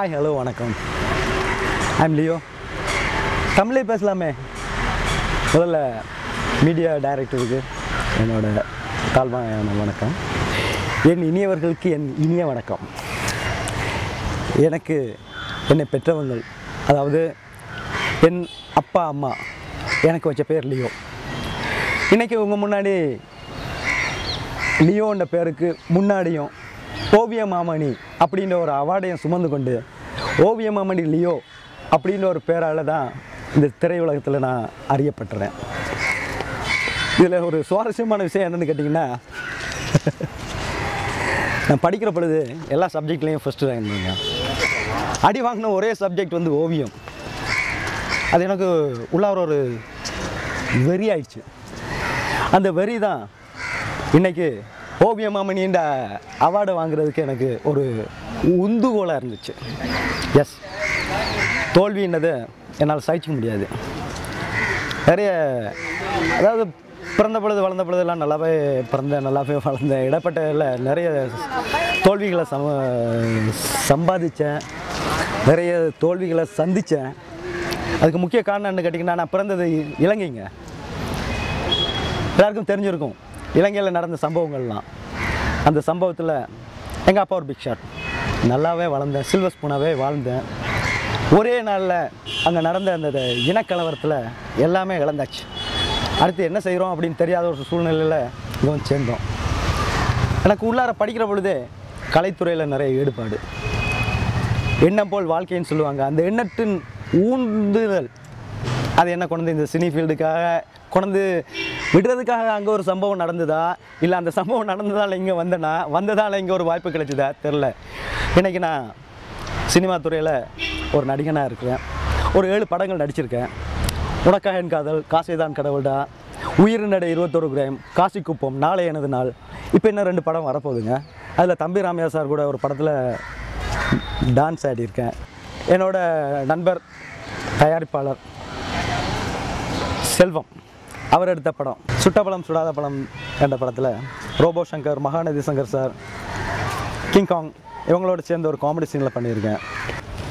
Hi hello வணக்கம். I'm Leo. தமிழே பேசலாமே. முதல்ல மீடியா டைரக்டருக்கு என்னோட தாழ்வான வணக்கம். என் இனியவர்களுக்கு என் இனிய வணக்கம். எனக்கு என்னை பெற்றவங்கள், அதாவது என் அப்பா அம்மா எனக்கு வச்ச பேர் லியோ. இன்றைக்கி உங்கள் முன்னாடி லியோன்ற பேருக்கு முன்னாடியும் ஓவிய மாமணி அப்படின்ற ஒரு அவார்டையும் சுமந்து கொண்டு ஓவிய மாமணி லியோ அப்படின்ற ஒரு பேரால் தான் இந்த திரையுலகத்தில் நான் அறியப்பட்டுறேன். இதில் ஒரு சுவாரஸ்யமான விஷயம் என்னென்னு கேட்டிங்கன்னா, நான் படிக்கிற பொழுது எல்லா சப்ஜெக்ட்லேயும் ஃபஸ்ட்டு ரேங்க் இருந்தேங்க. அடி வாங்கின ஒரே சப்ஜெக்ட் வந்து ஓவியம். அது எனக்கு உள்ளார ஒரு வெறி ஆயிடுச்சு. அந்த வெறி தான் இன்றைக்கி ஓவிய மாமணின்ற அவார்டை வாங்குறதுக்கு எனக்கு ஒரு உந்துகோலாக இருந்துச்சு. எஸ், தோல்வின்னதை என்னால் சகிச்சிக்க முடியாது. நிறைய, அதாவது பிறந்த பொழுது வளர்ந்த பொழுதெல்லாம் நல்லாவே பிறந்தேன், நல்லாவே வளர்ந்தேன். இடப்பட்ட நிறைய தோல்விகளை சம்பாதிச்சேன், நிறைய தோல்விகளை சந்தித்தேன். அதுக்கு முக்கிய காரணம் என்ன கேட்டிங்கன்னா, நான் பிறந்தது இலங்கைங்க. எல்லாருக்கும் தெரிஞ்சிருக்கும் இலங்கையில் நடந்த சம்பவங்கள்லாம். அந்த சம்பவத்தில் எங்கள் அப்பா ஒரு பிக் ஷாட். நல்லாவே வளர்ந்தேன், சில்வர் ஸ்பூனாகவே வாழ்ந்தேன். ஒரே நாளில் அங்கே நடந்த அந்த இனக்கலவரத்தில் எல்லாமே இழந்தாச்சு. அடுத்து என்ன செய்கிறோம் அப்படின்னு தெரியாத ஒரு சூழ்நிலையில் இங்கே வந்து சேர்ந்தோம். எனக்கு உள்ளார படிக்கிற பொழுதே கலைத்துறையில் நிறைய ஈடுபாடு. எண்ணம் போல் வாழ்க்கைன்னு சொல்லுவாங்க. அந்த எண்ணத்தின் ஊந்துதல் அது என்ன கொண்டு இந்த சினி ஃபீல்டுக்காக கொண்டு விடுறதுக்காக அங்கே ஒரு சம்பவம் நடந்ததா, இல்லை அந்த சம்பவம் நடந்ததால் இங்கே வந்ததால் இங்கே ஒரு வாய்ப்பு கிடைச்சதா தெரில. இன்றைக்கி நான் சினிமா துறையில் ஒரு நடிகனாக இருக்கிறேன். ஒரு 7 படங்கள் நடிச்சிருக்கேன். உனக்காக என் காதல், காசைதான் கடவுள்டா, உயிர் நடை 21 கிராம், காசி குப்பம், நாளை எனது நாள். இப்போ இன்னும் 2 படம் வரப்போகுதுங்க. அதில் தம்பி ராமையா சார் கூட ஒரு படத்தில் டான்ஸ் ஆடியிருக்கேன். என்னோடய நண்பர் தயாரிப்பாளர் செல்வம் அவர் எடுத்த படம் சுட்டபலம் சுடாத படம் என்ற படத்தில் Robo Shankar, Mahanadhi Shankar sir, King Kong இவங்களோடு சேர்ந்து ஒரு காமெடி சீனில் பண்ணியிருக்கேன்.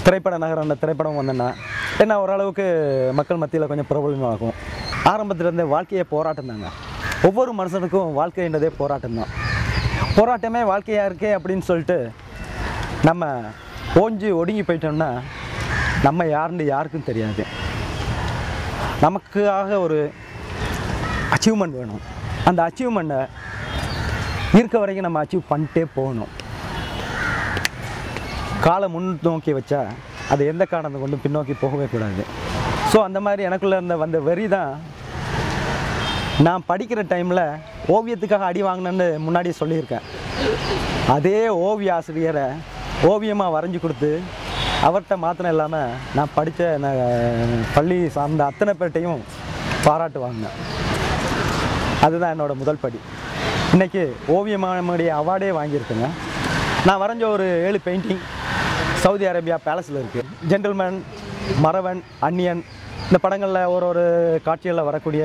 திரைப்பட நகரம் அந்த திரைப்படம் வந்தேன்னா என்ன ஓரளவுக்கு மக்கள் மத்தியில் கொஞ்சம் பிரபலமாகும். ஆரம்பத்திலேருந்தே வாழ்க்கையே போராட்டம் தாங்க. ஒவ்வொரு மனுஷனுக்கும் வாழ்க்கைன்றதே போராட்டம் தான். போராட்டமே வாழ்க்கையாக இருக்கே அப்படின்னு சொல்லிட்டு நம்ம ஓஞ்சி ஒடுங்கி போயிட்டோம்னா நம்ம யாருன்னு யாருக்கும் தெரியாது. நமக்காக ஒரு அச்சீவ்மெண்ட் வேணும். அந்த அச்சீவ்மெண்ட்டை இருக்க வரைக்கும் நம்ம அச்சீவ் பண்ணிட்டே போகணும். காலை முன்னோக்கி வச்சா அதை எந்த காரணத்தை கொண்டு பின்னோக்கி போகவே கூடாது. ஸோ அந்த மாதிரி எனக்குள்ளே வந்த வெறி தான் நான் படிக்கிற டைமில் ஓவியத்துக்காக அடி வாங்கினேன்னு முன்னாடியே சொல்லியிருக்கேன். அதே ஓவிய ஆசிரியரை ஓவியமாக வரைஞ்சி கொடுத்து அவர்கிட்ட மாத்திரம் இல்லாமல் நான் படித்த பள்ளி சார்ந்த அத்தனை பேர்ட்டையும் பாராட்டு வாங்கினேன். அதுதான் என்னோடய முதல் படி. இன்றைக்கி ஓவியமானுடைய அவார்டே வாங்கியிருக்கேங்க. நான் வரைஞ்ச ஒரு 7 பெயிண்டிங் சவுதி அரேபியா பேலஸில் இருக்குது. ஜென்டில்மேன், மறவன், அந்நியன் இந்த படங்களில் ஒரு காட்சிகளில் வரக்கூடிய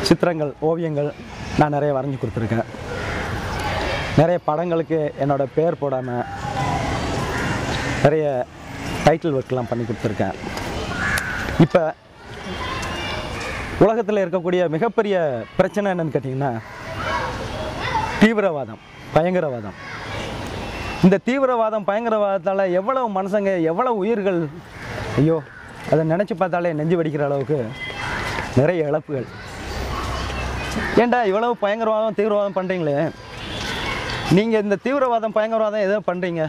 சித்திரங்கள், ஓவியங்கள் நான் நிறைய வரைஞ்சி கொடுத்துருக்கேன். நிறைய படங்களுக்கு என்னோடய பேர் போடாமல் நிறைய டைட்டில் ஒர்க்லாம் பண்ணி கொடுத்துருக்கேன். இப்போ உலகத்தில் இருக்கக்கூடிய மிகப்பெரிய பிரச்சனை என்னென்னு கேட்டிங்கன்னா தீவிரவாதம், பயங்கரவாதம். இந்த தீவிரவாதம், பயங்கரவாதத்தால் எவ்வளவு மனுஷங்க, எவ்வளவு உயிர்கள், ஐயோ அதை நினச்சி பார்த்தாலே நெஞ்சு வெடிக்கிற அளவுக்கு நிறைய இழப்புகள். ஏன்டா இவ்வளவு பயங்கரவாதம், தீவிரவாதம் பண்ணுறீங்களே? நீங்கள் இந்த தீவிரவாதம், பயங்கரவாதம் எதோ பண்ணுறீங்க,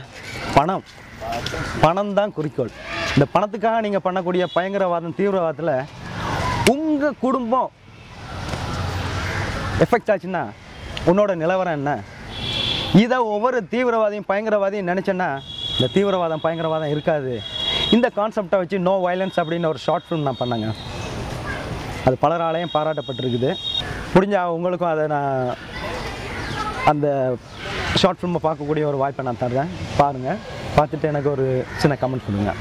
பணம் தான் குறிக்கோள். இந்த பணத்துக்காக நீங்கள் பண்ணக்கூடிய பயங்கரவாதம், தீவிரவாதத்தில் உங்கள் குடும்பம் எஃபெக்ட் ஆச்சுன்னா உன்னோட நிலவரம் என்ன? இதை ஒவ்வொரு தீவிரவாதியும் பயங்கரவாதியும் நினச்சேன்னா இந்த தீவிரவாதம், பயங்கரவாதம் இருக்காது. இந்த கான்செப்டை வச்சு நோ வயலன்ஸ் அப்படின்னு ஒரு ஷார்ட் ஃபிலிம் நான் பண்ணேங்க. அது பலராலையும் பாராட்டப்பட்டிருக்குது. முடிஞ்சால் உங்களுக்கும் அதை நான் அந்த ஷார்ட் ஃபிலிமை பார்க்கக்கூடிய ஒரு வாய்ப்பை நான் தர்றேன். பாருங்கள், பார்த்துட்டு எனக்கு ஒரு சின்ன கமெண்ட் கொடுங்க.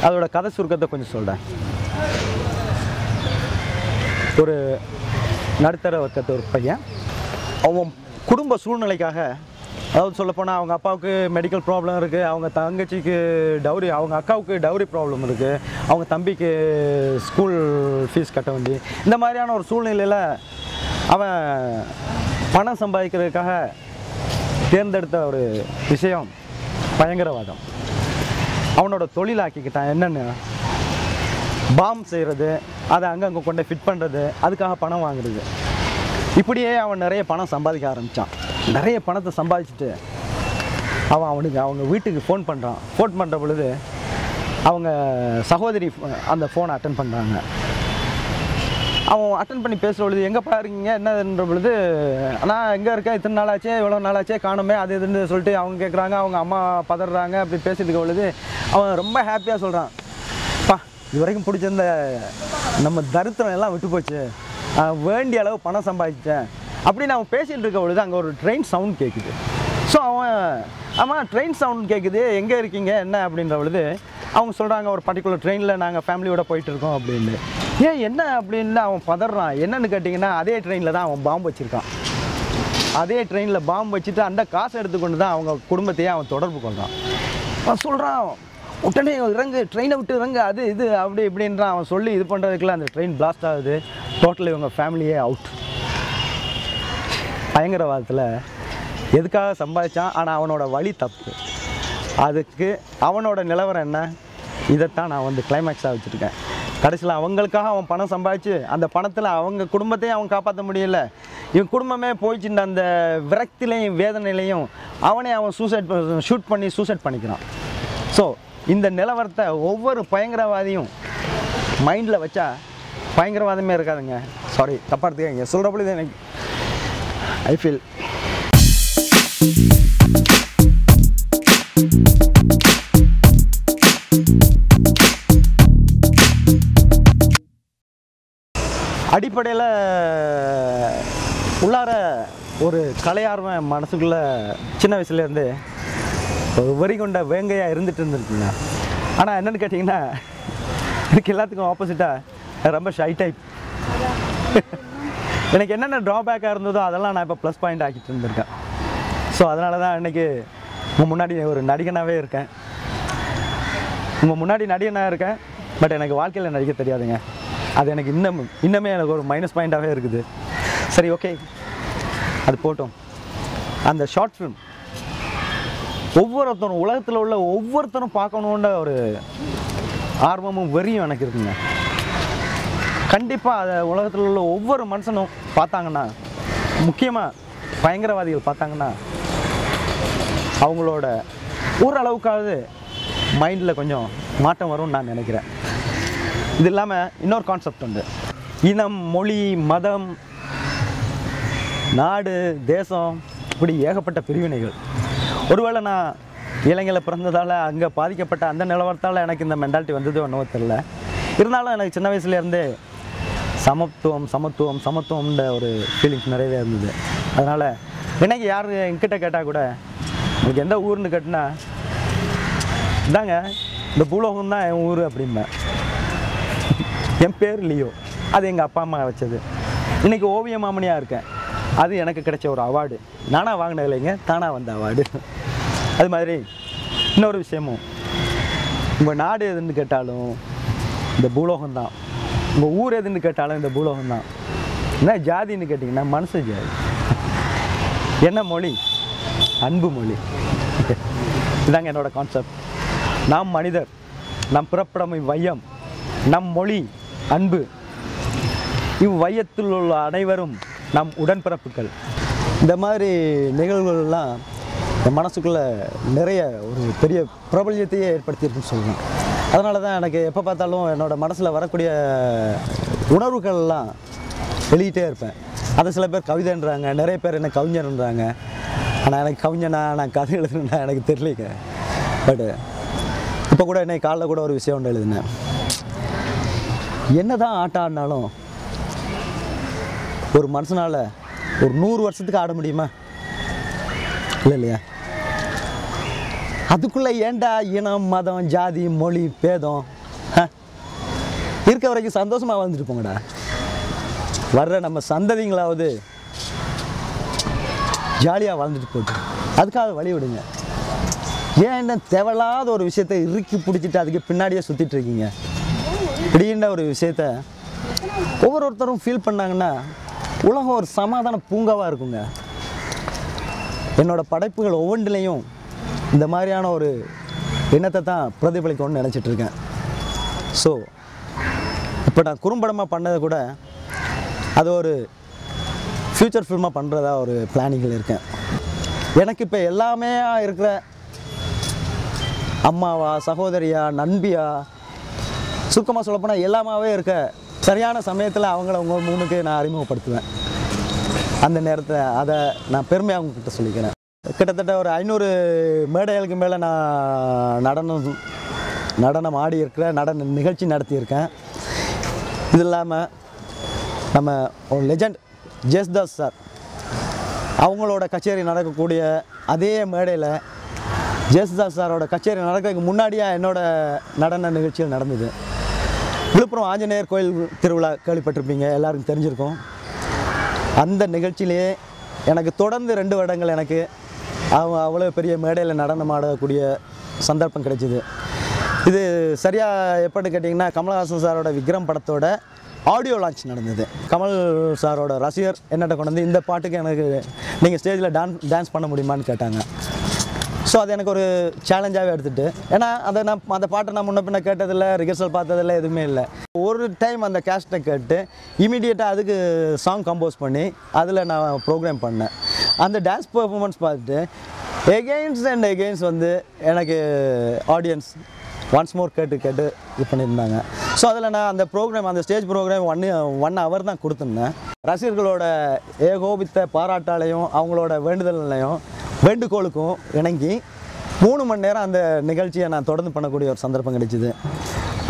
அதோட கதை சுருக்கத்தை கொஞ்சம் சொல்கிறேன். ஒரு நடுத்தர வர்க்கத்து ஒரு பையன், அவன் குடும்ப சூழ்நிலைக்காக அதாவது சொல்லப்போனால் அவங்க அப்பாவுக்கு மெடிக்கல் ப்ராப்ளம் இருக்குது, அவங்க தங்கச்சிக்கு டவுரி, அவங்க அக்காவுக்கு டவுரி ப்ராப்ளம் இருக்குது, அவங்க தம்பிக்கு ஸ்கூல் ஃபீஸ் கட்ட வேண்டி, இந்த மாதிரியான ஒரு சூழ்நிலையில் அவன் பணம் சம்பாதிக்கிறதுக்காக தேர்ந்தெடுத்த ஒரு விஷயம் பயங்கரவாதம். அவனோட தொழிலாக்கிக்கிட்டான். என்னென்னு பாம் செய்கிறது, அதை அங்கங்கே கொண்டு ஃபிட் பண்ணுறது, அதுக்காக பணம் வாங்குறது. இப்படியே அவன் நிறைய பணம் சம்பாதிக்க ஆரம்பித்தான். நிறைய பணத்தை சம்பாதிச்சுட்டு அவங்க வீட்டுக்கு ஃபோன் பண்ணுறான். ஃபோன் பண்ணுற பொழுது அவங்க சகோதரி அந்த ஃபோனை அட்டன் பண்ணுறாங்க. அவன் அட்டன் பண்ணி பேசுகிற பொழுது எங்கேப்பா இருக்கீங்க என்னன்ற பொழுது, நான் எங்கே இருக்கேன், இத்தனை நாளாச்சே, இவ்வளோ நாளாச்சே காணுமே, அது இதுன்னு சொல்லிட்டு அவங்க கேட்குறாங்க. அவங்க அம்மா பதறாங்க. அப்படி பேசிட்டு இருக்க பொழுது அவன் ரொம்ப ஹாப்பியாக சொல்கிறான், பா இது வரைக்கும் பிடிச்சிருந்த நம்ம தரித்திரம் எல்லாம் விட்டு போச்சு, வேண்டிய அளவு பணம் சம்பாதிச்சேன் அப்படின்னு அவன் பேசிகிட்டு இருக்க பொழுது அங்கே ஒரு ட்ரெயின் சவுண்ட் கேட்குது. ஸோ ஆமாம் ட்ரெயின் சவுண்ட் கேட்குது, எங்கே இருக்கீங்க என்ன அப்படின்ற பொழுது அவங்க சொல்கிறாங்க, ஒரு பர்டிகுலர் ட்ரெயினில் நாங்கள் ஃபேமிலியோடு போயிட்டுருக்கோம் அப்படின்னு. ஏன் என்ன அப்படின்னு அவன் பதறான். என்னன்னு கேட்டிங்கன்னா, அதே ட்ரெயினில் தான் அவன் பாம்பு வச்சுருக்கான். அதே ட்ரெயினில் பாம்பு வச்சுட்டு அந்த காசை எடுத்துக்கொண்டு தான் அவங்க குடும்பத்தையே அவன் தொடர்பு கொள்கிறான். அவன் சொல்கிறான், உடனே இறங்கு, ட்ரெயினை விட்டு இறங்கு, அது இது அப்படி இப்படின்றான். அவன் சொல்லி இது பண்ணுறதுக்குள்ள அந்த ட்ரெயின் பிளாஸ்ட் ஆகுது. டோட்டலி இவங்க ஃபேமிலியே அவுட். பயங்கரவாதத்தில் எதுக்காக சம்பாதிச்சான், ஆனால் அவனோட வழி தப்பு. அதுக்கு அவனோட நிலவரம் என்ன, இதைத்தான் நான் வந்து கிளைமேக்ஸாக வச்சுருக்கேன். கடைசியில் அவங்களுக்காக அவன் பணம் சம்பாதிச்சு அந்த பணத்தில் அவங்க குடும்பத்தையும் அவன் காப்பாற்ற முடியல. இவன் குடும்பமே போயிடுச்சுன்ற அந்த விரக்திலையும் வேதனையிலையும் அவன் ஷூட் பண்ணி சூசைட் பண்ணிக்கிறான். ஸோ இந்த நிலவரத்தை ஒவ்வொரு பயங்கரவாதியும் மைண்டில் வச்சா பயங்கரவாதமே இருக்காதுங்க. சாரி, தப்பாக எடுத்துக்கங்க. சொல்கிற பொழுது எனக்கு ஐ ஃபீல் அடிப்படையில் உள்ளார ஒரு கலையார்வம் மனசுக்குள்ளே சின்ன வயசுலேருந்து ஒரு வரி கொண்ட வேங்கையாக இருந்துகிட்டு இருந்துருக்குங்க. ஆனால் என்னென்னு கேட்டிங்கன்னா, எனக்கு எல்லாத்துக்கும் ஆப்போசிட்டாக ரொம்ப ஷை டைப். எனக்கு என்னென்ன ட்ராபேக்காக இருந்ததோ அதெல்லாம் நான் இப்போ ப்ளஸ் பாயிண்ட் ஆக்கிட்டு இருந்திருக்கேன். ஸோ அதனால தான் இன்றைக்கி உங்கள் முன்னாடி ஒரு நடிகனாகவே இருக்கேன். உங்கள் முன்னாடி நடிகனாக இருக்கேன். பட் எனக்கு வாழ்க்கையில் நடிக்க தெரியாதுங்க. அது எனக்கு இன்னுமே எனக்கு ஒரு மைனஸ் பாயிண்ட்டாகவே இருக்குது. சரி, ஓகே, அது போட்டோம். அந்த ஷார்ட் ஃபிலிம் ஒவ்வொருத்தரும், உலகத்தில் உள்ள ஒவ்வொருத்தரும் பார்க்கணுன்ற ஒரு ஆர்வமும் வெறியும் எனக்கு இருக்குங்க. கண்டிப்பாக அதை உலகத்தில் உள்ள ஒவ்வொரு மனுஷனும் பார்த்தாங்கன்னா, முக்கியமாக பயங்கரவாதிகள் பார்த்தாங்கன்னா, அவங்களோட ஓரளவுக்காவது மைண்டில் கொஞ்சம் மாற்றம் வரும்னு நான் நினைக்கிறேன். இது இல்லாமல் இன்னொரு கான்செப்ட் உண்டு. இனம், மொழி, மதம், நாடு, தேசம், இப்படி ஏகப்பட்ட பிரிவினைகள். ஒருவேளை நான் இலங்கையில் பிறந்ததால் அங்கே பாதிக்கப்பட்ட அந்த நிலவரத்தால் எனக்கு இந்த மென்டாலிட்டி வந்தது ஒன்றும் தெரியல. இருந்தாலும் எனக்கு சின்ன வயசுலேருந்தே சமத்துவம்ன்ற ஒரு ஃபீலிங்ஸ் நிறையவே இருந்தது. அதனால் இன்றைக்கி யார் என்கிட்ட கேட்டால் கூட, எனக்கு எந்த ஊர்னு கேட்டினா, இதாங்க இந்த பூலோகம் தான் என் ஊர் அப்படிம்பேன். என் பேர் லியோ, அது எங்கள் அப்பா அம்மா வச்சது. இன்றைக்கி ஓவிய மாமணியாக இருக்கேன், அது எனக்கு கிடைச்ச ஒரு அவார்டு. நானாக வாங்கினது இல்லைங்க, தானாக வந்த அவார்டு. அது மாதிரி இன்னொரு விஷயமும், உங்கள் நாடு எதுன்னு கேட்டாலும் இந்த பூலோகம்தான், உங்கள் ஊர் எதுன்னு கேட்டாலும் இந்த பூலோகம்தான். என்ன ஜாதின்னு கேட்டிங்கன்னா மனுஷ ஜாதி. என்ன மொழி? அன்பு மொழி. இதுதாங்க என்னோடய கான்செப்ட். நாம் மனிதர், நம் பிறப்பிடம் இவ்வையம், நம் மொழி அன்பு, இவ்வையத்தில் உள்ள அனைவரும் நம் உடன்பிறப்புகள். இந்த மாதிரி நிகழ்வுகள்லாம் என் மனசுக்குள்ளே நிறைய ஒரு பெரிய பிரபல்யத்தையே ஏற்படுத்தியிருக்குன்னு சொல்லுவேன். அதனால தான் எனக்கு எப்போ பார்த்தாலும் என்னோடய மனசில் வரக்கூடிய உணர்வுகள்லாம் எழுதிட்டே இருப்பேன். அதை சில பேர் கவிதைன்றாங்க, நிறைய பேர் என்ன கவிஞர்ன்றாங்க. ஆனால் எனக்கு கவிஞனா, நான் கதை எழுதுனா எனக்கு தெரியலைங்க. பட் இப்போ கூட என்னை காலைல கூட ஒரு விஷயம் ஒன்று எழுதினேன். என்ன தான் ஆட்டம் ஆடினாலும் ஒரு மனுஷனால் ஒரு 100 வருஷத்துக்கு ஆட முடியுமா? இல்லை இல்லையா? அதுக்குள்ளே ஏண்டா இனம், மதம், ஜாதி, மொழி, பேதம் இருக்க வரைக்கும் சந்தோஷமாக வாழ்ந்துட்டு போங்கடா. வர்ற நம்ம சந்ததிங்களாவது ஜாலியாக வாழ்ந்துட்டு போட்டு. அதுக்காக வழி விடுங்க. ஏன் என்ன தேவையில்லாத ஒரு விஷயத்தை இறுக்கி பிடிச்சிட்டு அதுக்கு பின்னாடியே சுற்றிட்டு இருக்கீங்க? இப்படின்ற ஒரு விஷயத்த ஒவ்வொருத்தரும் ஃபீல் பண்ணாங்கன்னா உலகம் ஒரு சமாதான பூங்காவாக இருக்குங்க. என்னோடய படைப்புகள் ஒவ்வொன்றிலையும் இந்த மாதிரியான ஒரு எண்ணத்தை தான் பிரதிபலிக்கணும்னு நினச்சிட்ருக்கேன். ஸோ இப்போ நான் குறும்படமாக பண்ணதை கூட அது ஒரு ஃப்யூச்சர் ஃபில்மாக பண்ணுறதா ஒரு பிளானிங்கில் இருக்கேன். எனக்கு இப்போ எல்லாமே இருக்கிற அம்மாவா, சகோதரியா, நண்பியா, சுருக்கமாக சொல்லப்போனால் எல்லாமாவே இருக்க சரியான சமயத்தில் அவங்கள உங்கள் முன்னுக்கு நான் அறிமுகப்படுத்துவேன். அந்த நேரத்தை அதை நான் பெருமையாக அவங்கக்கிட்ட சொல்லிக்கிறேன். கிட்டத்தட்ட ஒரு 500 மேடைகளுக்கு மேலே நான் நடனம் ஆடி இருக்கிறேன், நடன நிகழ்ச்சி நடத்தியிருக்கேன். இது இல்லாமல் நம்ம ஒரு லெஜண்ட் ஜேசுதாஸ் சார் அவங்களோட கச்சேரி நடக்கக்கூடிய அதே மேடையில் ஜேசுதாஸ் சாரோட கச்சேரி நடக்கிறதுக்கு முன்னாடியே என்னோடய நடன நிகழ்ச்சிகள் நடந்தது. விழுப்புரம் ஆஞ்சநேயர் கோயில் திருவிழா கேள்விப்பட்டிருப்பீங்க, எல்லாருக்கும் தெரிஞ்சிருக்கும். அந்த நிகழ்ச்சியிலேயே எனக்கு தொடர்ந்து 2 வருடங்கள் எனக்கு அவ்வளோ பெரிய மேடையில் நடனம் ஆடக்கூடிய சந்தர்ப்பம் கிடைச்சிது. இது சரியாக எப்படின்னு கேட்டிங்கன்னா, கமல்ஹாசன் சாரோட விக்ரம் படத்தோட ஆடியோ லான்ச் நடந்தது. கமல் சாரோட ரசிகர் என்னட்ட கொண்டு வந்து இந்த பாட்டுக்கு எனக்கு நீங்கள் ஸ்டேஜில் டான்ஸ் பண்ண முடியுமான்னு கேட்டாங்க. ஸோ அது எனக்கு ஒரு சேலஞ்சாகவே எடுத்துகிட்டு, ஏன்னா அந்த பாட்டை நான் முன்ன பின்ன கேட்டதில்லை, ரிஹர்சல் பார்த்ததில்லை, எதுவுமே இல்லை. ஒரு டைம் அந்த கேஸ்ட்டை கேட்டு இமீடியட்டாக அதுக்கு சாங் கம்போஸ் பண்ணி அதில் நான் ப்ரோக்ராம் பண்ணேன். அந்த டான்ஸ் பெர்ஃபார்மன்ஸ் பார்த்துட்டு எகெயின்ஸ் வந்து எனக்கு ஆடியன்ஸ் ஒன்ஸ் மோர் கேட்டு இது பண்ணியிருந்தாங்க. ஸோ அதில் நான் அந்த ஸ்டேஜ் ப்ரோக்ராம் 1 hour தான் கொடுத்துருந்தேன். ரசிகர்களோட ஏகோபித்த பாராட்டாலையும் அவங்களோட வேண்டுகோளுக்கும் இணங்கி 3 மணி நேரம் அந்த நிகழ்ச்சியை நான் தொடர்ந்து பண்ணக்கூடிய ஒரு சந்தர்ப்பம் கிடைச்சிது.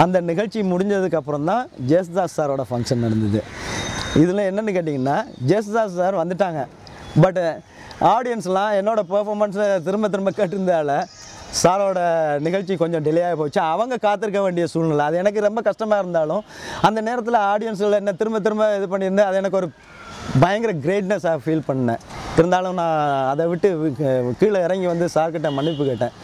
அந்த நிகழ்ச்சி முடிஞ்சதுக்கப்புறம் தான் ஜேசுதாஸ் சாரோட ஃபங்க்ஷன் நடந்தது. இதில் என்னென்னு கேட்டிங்கன்னா, ஜேசுதாஸ் சார் வந்துட்டாங்க, பட் ஆடியன்ஸ்லாம் என்னோடய பெர்ஃபார்மன்ஸை திரும்ப கேட்டிருந்தால சாரோட நிகழ்ச்சி கொஞ்சம் டிலே ஆகி போச்சு. அவங்க காத்திருக்க வேண்டிய சூழ்நிலை. அது எனக்கு ரொம்ப கஷ்டமாக இருந்தாலும் அந்த நேரத்தில் ஆடியன்ஸில் என்ன திரும்ப இது பண்ணியிருந்தேன். அது எனக்கு ஒரு பயங்கர கிரேட்னஸாக ஃபீல் பண்ணேன். இருந்தாலும் நான் அதை விட்டு கீழே இறங்கி வந்து சார்கிட்ட மன்னிப்பு கேட்டேன்.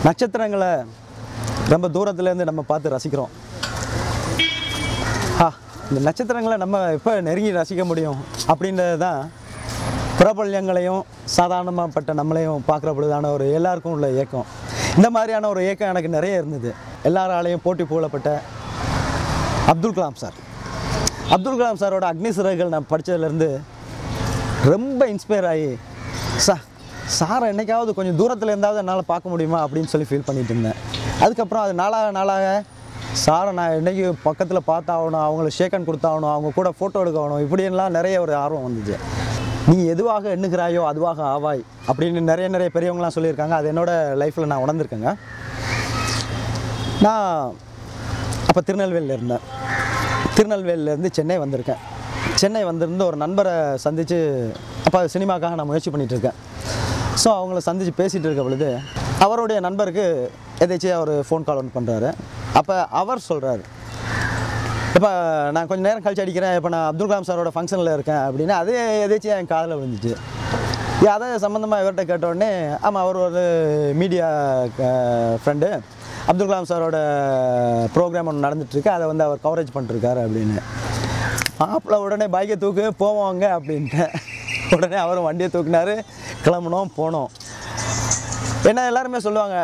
நட்சத்திரங்களை ரொம்ப தூரத்துலேருந்து நம்ம பார்த்து ரசிக்கிறோம். இந்த நட்சத்திரங்களை நம்ம எப்போ நெருங்கி ரசிக்க முடியும் அப்படின்றது தான் பிரபல்யங்களையும் சாதாரணமாகப்பட்ட நம்மளையும் பார்க்குற பொழுதான ஒரு எல்லாருக்கும் உள்ள ஏக்கம். இந்த மாதிரியான ஒரு ஏக்கம் எனக்கு நிறைய இருந்தது. எல்லாராலையும் போட்டி புகழப்பட்ட அப்துல் கலாம் சாரோட அக்னி சிறகுகள் நான் படித்ததுலேருந்து ரொம்ப இன்ஸ்பயர் ஆகி சாரை என்றைக்காவது கொஞ்சம் தூரத்தில் இருந்தாவது என்னால் பார்க்க முடியுமா அப்படின்னு சொல்லி ஃபீல் பண்ணிகிட்டு இருந்தேன். அதுக்கப்புறம் அது நாளாக சாரை நான் என்றைக்கு பக்கத்தில் பார்த்தாகணும், அவங்கள ஷேக்கன் கொடுத்தாகணும், அவங்க கூட ஃபோட்டோ எடுக்கணும், இப்படின்லாம் நிறைய ஒரு ஆர்வம் வந்துச்சு. நீ எதுவாக எண்ணுகிறாயோ அதுவாக ஆவாய் அப்படின்னு நிறைய பெரியவங்களாம் சொல்லியிருக்காங்க. அது என்னோடய லைஃப்பில் நான் உணர்ந்திருக்கேங்க. நான் அப்போ திருநெல்வேலியில் இருந்தேன். திருநெல்வேலியிலேருந்து சென்னை வந்திருக்கேன். சென்னை வந்திருந்து ஒரு நண்பரை சந்தித்து அப்போ சினிமாக்காக நான் முயற்சி பண்ணிகிட்ருக்கேன். ஸோ அவங்கள சந்தித்து பேசிகிட்டு இருக்க பொழுது அவருடைய நண்பருக்கு எதாச்சும் அவர் ஃபோன் கால் ஒன்று பண்ணுறாரு. அப்போ அவர் சொல்கிறாரு, இப்போ நான் கொஞ்சம் நேரம் கழிச்சு அடிக்கிறேன், இப்போ நான் அப்துல் கலாம் சாரோட ஃபங்க்ஷனில் இருக்கேன் அப்படின்னு. அதே எதாச்சும் என் காதில் விழுந்துச்சு. அதை சம்மந்தமாக இவர்கிட்ட கேட்டோடனே, ஆமாம் அவர் ஒரு மீடியா ஃப்ரெண்டு, அப்துல் கலாம் சாரோட ப்ரோக்ராம் ஒன்று நடந்துகிட்ருக்கு, அதை வந்து அவர் கவரேஜ் பண்ணிட்டுருக்காரு அப்படின்னு. மாப்பிள்ள உடனே பைக்கை தூக்கு போவாங்க அப்படின்ட்டு உடனே அவரும் வண்டியை தூக்கினார், போனோம். என்ன எல்லாருமே சொல்லுவாங்க.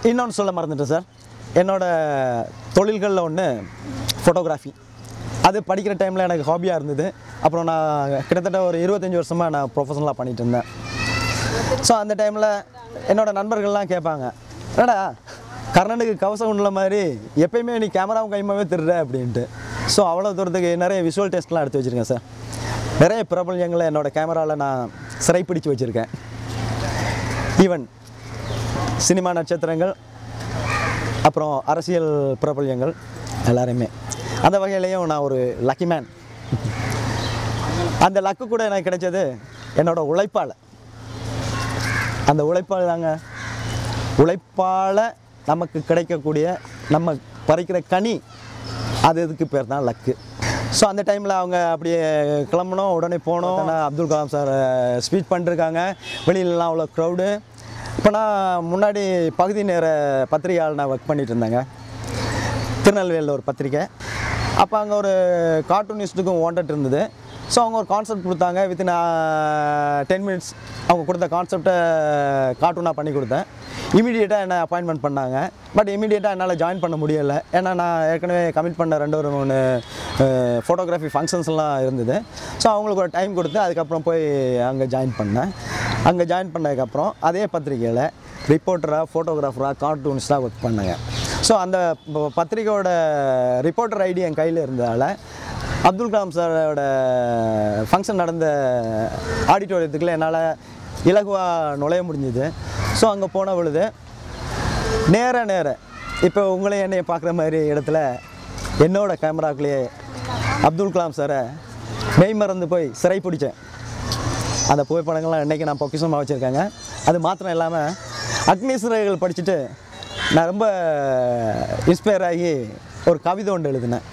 இன்னொன்று சொல்ல மறந்துட்டேன் சார், என்னோடய தொழில்களில் ஒன்று ஃபோட்டோகிராஃபி. அது படிக்கிற டைமில் எனக்கு ஹாபியாக இருந்தது. அப்புறம் நான் கிட்டத்தட்ட ஒரு 25 வருஷமாக நான் ப்ரொஃபஷனலாக பண்ணிகிட்டு இருந்தேன். ஸோ அந்த டைமில் என்னோடய நண்பர்கள்லாம் கேட்பாங்க, என்னடா கர்ணனுக்கு கவசம் உள்ள மாதிரி எப்பயுமே நீ கேமராவும் கைமாவே திருடுற அப்படின்ட்டு. ஸோ அவ்வளோ தூரத்துக்கு நிறைய விஷுவல் டெஸ்ட்லாம் எடுத்து வச்சுருக்கேன் சார். நிறைய பிரபல்யங்களை என்னோடய கேமராவில் நான் சிறைப்பிடிச்சு வச்சுருக்கேன். ஈவன் சினிமா நட்சத்திரங்கள், அப்புறம் அரசியல் பிரபல்யங்கள் எல்லாருமே. அந்த வகையிலையும் நான் ஒரு லக்கி மேன். அந்த லக்கு கூட எனக்கு கிடைச்சது என்னோடய உழைப்பால். அந்த உழைப்பால் தாங்க, உழைப்பால் நமக்கு கிடைக்கக்கூடிய நம்ம பறிக்கிற கனி, அது இதுக்கு பேர் தான் லக்கு. ஸோ அந்த டைமில் அவங்க அப்படியே கிளம்பணும், உடனே போனோம். அப்துல் கலாம் சார் ஸ்பீச் பண்ணிருக்காங்க, வெளியிலலாம் அவ்வளோ க்ரௌடு. இப்போ நான் முன்னாடி பகுதி நேர பத்திரிகையால் நான் ஒர்க் பண்ணிகிட்டு இருந்தேங்க, திருநெல்வேலியில் ஒரு பத்திரிக்கை. அப்போ அங்கே ஒரு கார்ட்டூனிஸ்ட்டுக்கும் வாண்டட் இருந்தது. ஸோ அவங்க ஒரு கான்செப்ட் கொடுத்தாங்க. வித்தின் 10 மினிட்ஸ் அவங்க கொடுத்த கான்செப்டை கார்ட்டூனாக பண்ணி கொடுத்தேன். இமீடியட்டாக என்ன அப்பாயின்மெண்ட் பண்ணாங்க. பட் இமீடியட்டாக என்னால் ஜாயின் பண்ண முடியலை. ஏன்னா நான் ஏற்கனவே கமிட் பண்ண 2-3 ஃபோட்டோகிராஃபி ஃபங்க்ஷன்ஸ்லாம் இருந்தது. ஸோ அவங்களுக்கு ஒரு டைம் கொடுத்து அதுக்கப்புறம் போய் அங்கே ஜாயின் பண்ணேன். அங்கே ஜாயின் பண்ணதுக்கப்புறம் அதே பத்திரிக்கையில் ரிப்போர்ட்டராக, ஃபோட்டோகிராஃபராக, கார்ட்டூனிஸ்டாக ஒர்க் பண்ணேங்க. ஸோ அந்த பத்திரிக்கையோட ரிப்போர்ட்டர் ஐடி என் கையில் இருந்ததால் அப்துல் கலாம் சாரோட ஃபங்க்ஷன் நடந்த ஆடிட்டோரியத்துக்குள்ளே என்னால் இலகுவாக நுழைய முடிஞ்சுது. ஸோ அங்கே போன பொழுது நேர இப்போ உங்களே என்னையை பார்க்குற மாதிரி இடத்துல என்னோடய கேமராக்குள்ளேயே அப்துல் கலாம் சாரை மெய் மறந்து போய் சிறை பிடிச்சேன். அந்த புகைப்படங்கள்லாம் இன்றைக்கி நான் பொக்கிஷமாக வச்சுருக்கேங்க. அது மாத்திரம் இல்லாமல் அக்னி சிறைகள் படிச்சுட்டு நான் ரொம்ப இன்ஸ்பயர் ஆகி ஒரு கவிதை ஒன்று எழுதினேன்.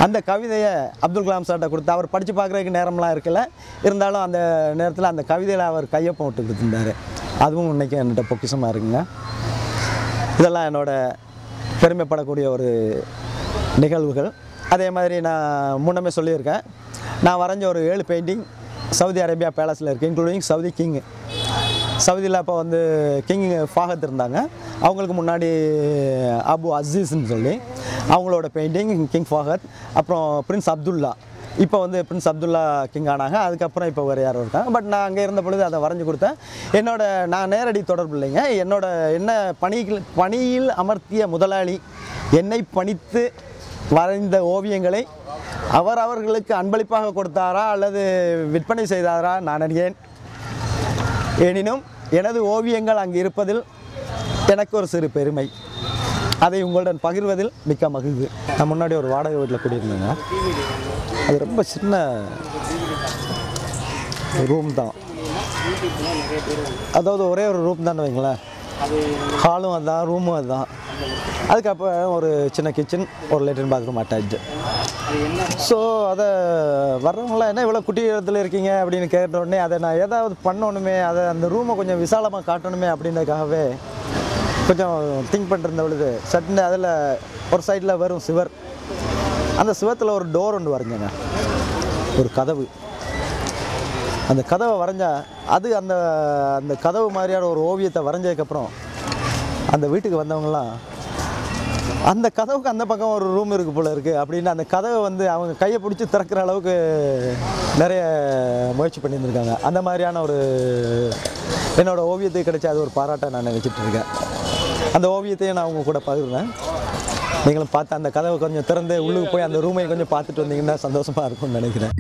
அந்த கவிதையை அப்துல் கலாம் சார்கிட்ட கொடுத்து, அவர் படித்து பார்க்குறதுக்கு நேரம்லாம் இருக்கல, இருந்தாலும் அந்த நேரத்தில் அந்த கவிதையில் அவர் கையொப்பம் விட்டு கொடுத்துருந்தார். அதுவும் இன்றைக்கி என்கிட்ட பொக்கிஷமாக இருக்குங்க. இதெல்லாம் என்னோடய பெருமைப்படக்கூடிய ஒரு நிகழ்வுகள். அதே மாதிரி நான் முன்னமே சொல்லியிருக்கேன், நான் வரைஞ்ச ஒரு 7 பெயிண்டிங் சவுதி அரேபியா பேலஸில் இருக்குது, இன்க்ளூடிங் சவுதி கிங். சவுதியில் அப்போ வந்து கிங் ஃபாகத் இருந்தாங்க. அவங்களுக்கு முன்னாடி அபு அசீஸ்ன்னு சொல்லி அவங்களோட பெயிண்டிங் கிங் ஃபாகத். அப்புறம் பிரின்ஸ் அப்துல்லா, இப்போ வந்து பிரின்ஸ் அப்துல்லா கிங் ஆனாங்க. அதுக்கப்புறம் இப்போ வேறு யாரும் இருக்காங்க. பட் நான் அங்கே இருந்த பொழுது அதை வரைஞ்சி கொடுத்தேன். நான் நேரடி தொடர்பு இல்லைங்க. என்ன பணியில் அமர்த்திய முதலாளி என்னை பணித்து வரைந்த ஓவியங்களை அவர்களுக்கு அன்பளிப்பாக கொடுத்தாரா அல்லது விற்பனை செய்தாரா நான் அறியேன். எனினும் எனது ஓவியங்கள் அங்கு இருப்பதில் எனக்கு ஒரு சிறு பெருமை. அதை உங்களுடன் பகிர்வதில் மிக்க மகிழ்வு. நான் முன்னாடி ஒரு வாடகை வீட்டில் குடியிருந்தேங்க. அது ரொம்ப சின்ன ரூம் தான், அதாவது ஒரே ஒரு ரூம் தான் வைங்களேன். ஹாலும் அதுதான், ரூமும் அதுதான். அதுக்கப்புறம் ஒரு சின்ன கிச்சன், ஒரு லெட்ரின் பாத்ரூம் அட்டாச்சு. ஸோ அதை வர்றவங்களாம் என்ன இவ்வளோ குட்டி இடத்துல இருக்கீங்க அப்படின்னு கேட்ட உடனே அதை நான் ஏதாவது பண்ணணுமே, அதை அந்த ரூமை கொஞ்சம் விசாலமாக காட்டணுமே அப்படின்றதுக்காகவே கொஞ்சம் திங்க் பண்ணிருந்த பொழுது சட்டுன்னு அதில் ஒரு சைடில் வரும் சிவர், அந்த சிவத்தில் ஒரு டோர் ஒன்று வரைஞ்சேங்க, ஒரு கதவு. அந்த கதவை வரைஞ்சா அது அந்த அந்த கதவு மாதிரியான ஒரு ஓவியத்தை வரைஞ்சதுக்கப்புறம் அந்த வீட்டுக்கு வந்தவங்களாம் அந்த கதவுக்கு அந்த பக்கம் ஒரு ரூம் இருக்குது போல் இருக்குது அப்படின்னு அந்த கதவை வந்து அவங்க கையை பிடிச்சி திறக்கிற அளவுக்கு நிறைய முயற்சி பண்ணியிருந்திருக்காங்க. அந்த மாதிரியான ஒரு என்னோடய ஓவியத்துக்கு கிடைச்ச அது ஒரு பாராட்டை நான் நினச்சிட்டு இருக்கேன். அந்த ஓவியத்தையும் நான் அவங்க கூட பகிர்றேன். நீங்களும் பார்த்து அந்த கதவை கொஞ்சம் திறந்து உள்ளுக்கு போய் அந்த ரூமை கொஞ்சம் பார்த்துட்டு வந்தீங்கன்னா சந்தோஷமாக இருக்கும்னு நினைக்கிறேன்.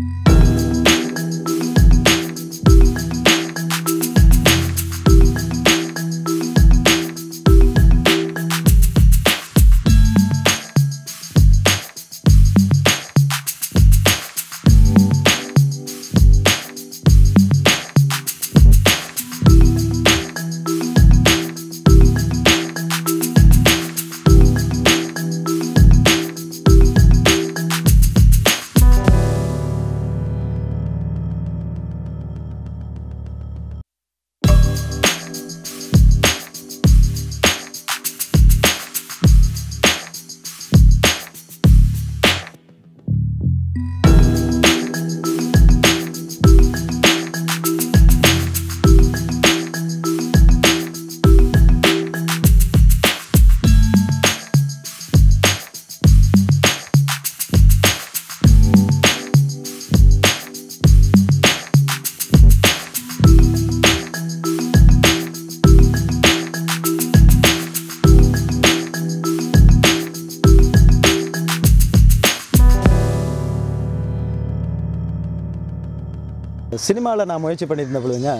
சினிமாவில் நான் முயற்சி பண்ணியிருந்த பொழுதுங்க,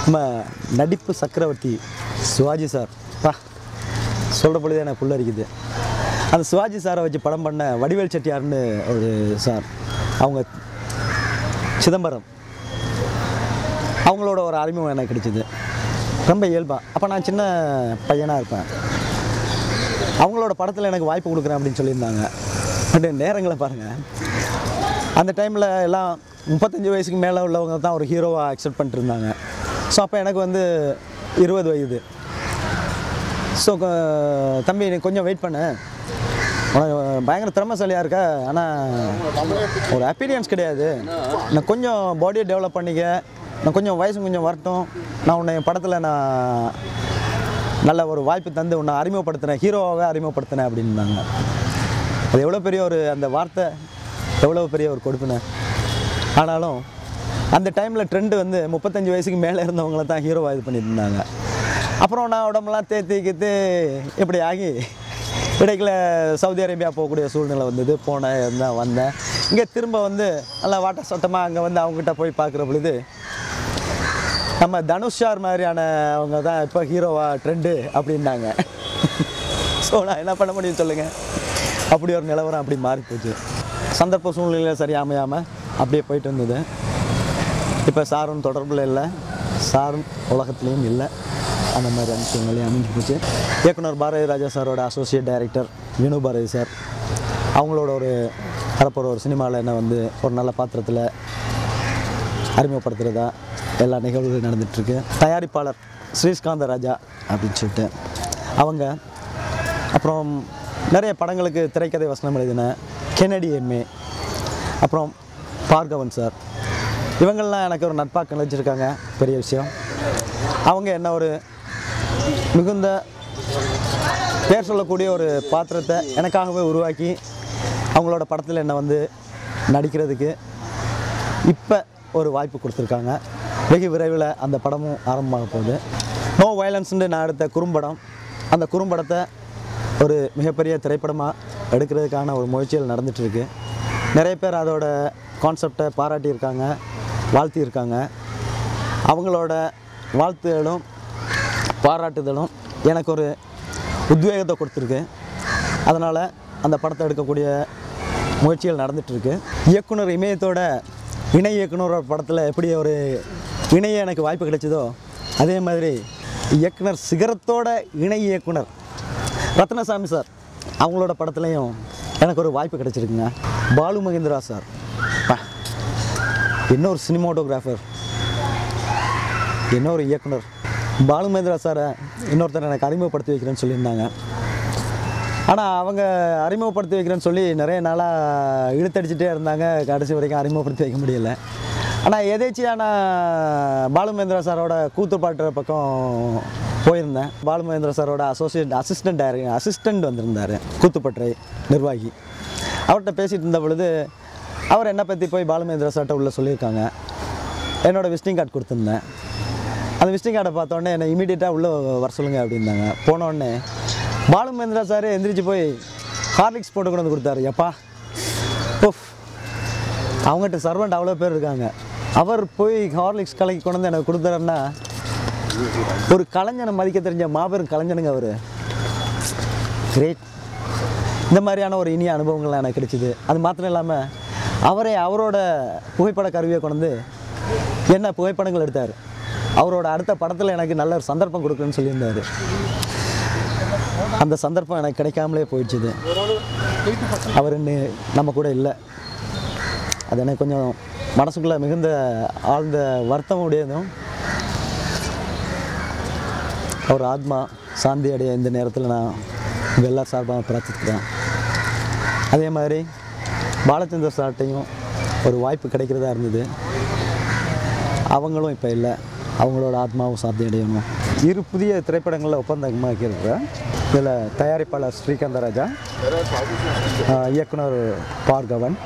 நம்ம நடிப்பு சக்கரவர்த்தி சிவாஜி சார் சொல்கிற பொழுதே எனக்கு புல்லரிக்குது. அந்த சிவாஜி சாரை வச்சு படம் பண்ண வடிவேல் செட்டியார்னு ஒரு சார், அவங்க சிதம்பரம், அவங்களோட ஒரு அறிமுகம் எனக்கு கிடைச்சிது. ரொம்ப இயல்பாக, அப்போ நான் சின்ன பையனாக இருப்பேன். அவங்களோட படத்தில் எனக்கு வாய்ப்பு கொடுக்குறேன் அப்படின்னு சொல்லியிருந்தாங்க. பட் நேரங்களை பாருங்கள், அந்த டைமில் எல்லாம் 35 வயசுக்கு மேலே உள்ளவங்க தான் ஒரு ஹீரோவாக அக்செப்ட் பண்ணிட்டு இருந்தாங்க. ஸோ அப்போ எனக்கு வந்து 20 வயது. ஸோ தம்பி நீ கொஞ்சம் வெயிட் பண்ணு, உனக்கு பயங்கர திறமைசாலியாக இருக்க, ஆனால் ஒரு அப்பீரியன்ஸ் கிடையாது, நான் கொஞ்சம் பாடியை டெவலப் பண்ணிக்க, நான் கொஞ்சம் வயசு கொஞ்சம் வரட்டும், நான் உன்னை என் படத்தில் நான் நல்ல ஒரு வாய்ப்பு தந்து உன்னை அறிமுகப்படுத்தினேன், ஹீரோவாகவே அறிமுகப்படுத்தினேன் அப்படின்னாங்க. அது எவ்வளோ பெரிய ஒரு அந்த வார்த்தை, எவ்வளோ பெரிய ஒரு கொடுப்பினை. ஆனாலும் அந்த டைமில் ட்ரெண்டு வந்து 35 வயசுக்கு மேலே இருந்தவங்கள தான் ஹீரோவாக இது பண்ணிட்டு இருந்தாங்க. அப்புறம் நான் உடம்புலாம் தேத்தி இப்படி ஆகி இடைக்கில் சவுதி அரேபியா போகக்கூடிய சூழ்நிலை வந்தது. போனேன், இருந்தேன், வந்தேன். இங்கே திரும்ப வந்து நல்லா வாட்ட சட்டமாக அங்கே வந்து அவங்ககிட்ட போய் பார்க்குற பொழுது நம்ம தனுஷார் மாதிரியான அவங்க தான் இப்போ ஹீரோவா ட்ரெண்டு அப்படின்னாங்க. ஸோ நான் என்ன பண்ண முடியும் சொல்லுங்கள், அப்படி ஒரு நிலவரம் அப்படி மாறி போச்சு. சந்தர்ப்ப சூழ்நிலையில் சரியாக அமையாமல் அப்படியே போயிட்டு இருந்தது. இப்போ சாரும் தொடர்பில் இல்லை, சாரும் உலகத்துலேயும் இல்லை, அந்த மாதிரி அந்த சூழ்நிலையும் அமைஞ்சு போச்சு. இயக்குனர் பாரதி ராஜா சாரோட associate director Vinu Bharathi sir, அவங்களோட ஒரு வரப்போகிற ஒரு சினிமாவில் என்ன வந்து ஒரு நல்ல பாத்திரத்தில் அறிமுகப்படுத்துகிறதா எல்லா நிகழ்வுகளும் நடந்துகிட்ருக்கு. தயாரிப்பாளர் ஸ்ரீஸ்காந்த ராஜா அப்படின்னு சொல்லிட்டு அவங்க, அப்புறம் நிறைய படங்களுக்கு திரைக்கதை வசனம் எழுதின கென்னடி எம்ஏ, அப்புறம் பார்கவன் சார், இவங்கள்லாம் எனக்கு ஒரு நட்பாக கழிச்சிருக்காங்க. பெரிய விஷயம். அவங்க என்ன ஒரு மிகுந்த பேர் சொல்லக்கூடிய ஒரு பாத்திரத்தை எனக்காகவே உருவாக்கி அவங்களோட படத்தில் என்னை வந்து நடிக்கிறதுக்கு இப்போ ஒரு வாய்ப்பு கொடுத்துருக்காங்க. வெகு விரைவில் அந்த படமும் ஆரம்பமாக போகுது. நோ வயலன்ஸ்ன்னு நான் எடுத்த குறும்படம், அந்த குறும்படத்தை ஒரு மிகப்பெரிய திரைப்படமாக எடுக்கிறதுக்கான ஒரு முயற்சிகள் நடந்துகிட்ருக்கு. நிறைய பேர் அதோட கான்செப்டை பாராட்டியிருக்காங்க, வாழ்த்தியிருக்காங்க. அவங்களோட வாழ்த்துகளும் பாராட்டுதலும் எனக்கு ஒரு உத்வேகத்தை கொடுத்துருக்கு. அதனால் அந்த படத்தை எடுக்கக்கூடிய முயற்சிகள் நடந்துகிட்ருக்கு. இயக்குனர் இமயத்தோட இணை இயக்குனர் படத்தில் எப்படி ஒரு இணைய எனக்கு வாய்ப்பு கிடைச்சதோ, அதே மாதிரி இயக்குனர் சிகரத்தோட இணை இயக்குனர் ரத்னசாமி சார் அவங்களோட படத்துலையும் எனக்கு ஒரு வாய்ப்பு கிடைச்சிருக்குங்க. பாலு மகேந்திரா சார் இன்னொரு சினிமாட்டோகிராஃபர், இன்னொரு இயக்குனர். பாலு மகேந்திரா சாரை இன்னொருத்தர் எனக்கு அறிமுகப்படுத்தி வைக்கிறேன்னு சொல்லியிருந்தாங்க. ஆனால் அவங்க அறிமுகப்படுத்தி வைக்கிறேன்னு சொல்லி நிறைய நாளாக இழுத்தடிச்சிட்டே இருந்தாங்க. கடைசி வரைக்கும் அறிமுகப்படுத்தி வைக்க முடியலை. ஆனால் எதேச்சியாக நான் பாலு மகேந்திரா சாரோட கூத்துப்பாட்டு பக்கம் போயிருந்தேன். பாலு மகேந்திரா சாரோட அசிஸ்டண்ட் வந்திருந்தார், கூத்துப்பற்றை நிர்வாகி. அவர்கிட்ட பேசிகிட்டு இருந்த பொழுது அவர் என்னை பற்றி போய் பாலு மகேந்திரா சார்கிட்ட உள்ளே சொல்லியிருக்காங்க. என்னோடய விசிட்டிங் கார்டு கொடுத்துருந்தேன். அந்த விசிட்டிங் கார்டை பார்த்தோன்னே என்னை இமீடியட்டாக உள்ளே வர சொல்லுங்கள் அப்படின்னாங்க. போனோடனே பாலு மகேந்திரா சார் எந்திரிச்சு போய் ஹார்லிக்ஸ் போட்டு கொண்டு வந்து கொடுத்தாரு. எப்பா ஓஃப், அவங்ககிட்ட சர்வெண்ட் அவ்வளோ பேர் இருக்காங்க, அவர் போய் ஹார்லிக்ஸ் கலக்கி கொண்டு வந்து எனக்கு கொடுத்தாருன்னா ஒரு கலைஞனை மதிக்க தெரிஞ்ச மாபெரும் கலைஞனுங்க அவர். கிரேட். இந்த மாதிரியான ஒரு இனிய அனுபவங்கள்லாம் எனக்கு கிடைச்சிது. அது மாத்திரம் இல்லாமல் அவரோட புகைப்பட கருவியை கொண்டு வந்து என்ன புகைப்படங்கள் எடுத்தார். அவரோட அடுத்த படத்தில் எனக்கு நல்ல ஒரு சந்தர்ப்பம் கொடுக்குறேன்னு சொல்லியிருந்தார். அந்த சந்தர்ப்பம் எனக்கு கிடைக்காமலே போயிடுச்சுது. அவர் நம்ம கூட இல்லை. அது எனக்கு கொஞ்சம் மனசுக்குள்ளே மிகுந்த ஆழ்ந்த வருத்தம் உடையதும், அவர் ஆத்மா சாந்தி அடைய இந்த நேரத்தில் நான் உங்கள் எல்லார் சார்பாக பிரார்த்திக்கிறேன். அதே மாதிரி பாலச்சந்திர சார்ட்டையும் ஒரு வாய்ப்பு கிடைக்கிறதா இருந்தது. அவங்களும் இப்போ இல்லை. அவங்களோட ஆத்மாவும் சாந்தி அடையணும். 2 புதிய திரைப்படங்களில் ஒப்பந்தமாக இருக்கிறேன். இதில் தயாரிப்பாளர் ஸ்ரீகாந்த ராஜா, இயக்குனர் பார்கவன்,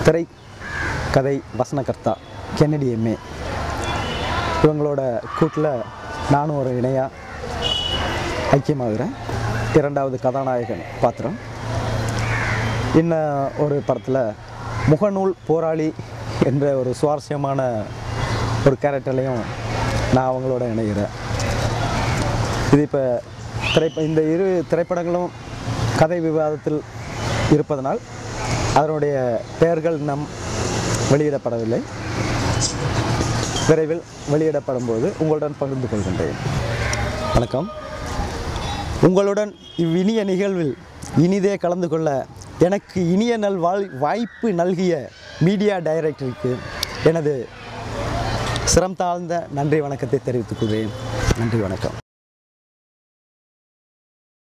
திரைக்கதை வசனகர்த்தா கென்னடி எம்ஏ, இவங்களோட கூட்டில் நானும் ஒரு இணையாக ஐக்கியமாகிறேன். 2வது கதாநாயகன் பாத்திரம். இன்னும் ஒரு படத்தில் முகநூல் போராளி என்ற ஒரு சுவாரஸ்யமான ஒரு கேரக்டர்லையும் நான் அவங்களோட இணைகிறேன். இது இப்போ இந்த இரு திரைப்படங்களும் கதை விவாதத்தில் இருப்பதனால் அதனுடைய பெயர்கள் இன்னும் வெளியிடப்படவில்லை. விரைவில் வெளியிடப்படும் போது உங்களுடன் பகிர்ந்து கொள்கின்றேன். வணக்கம். உங்களுடன் இவ்வினிய நிகழ்வில் இனிதே கலந்து கொள்ள எனக்கு இனிய வாய்ப்பு நல்கிய மீடியா டைரக்டருக்கு எனது சிரம் தாழ்ந்த நன்றி வணக்கத்தை தெரிவித்துக் கொள்கிறேன். நன்றி, வணக்கம்.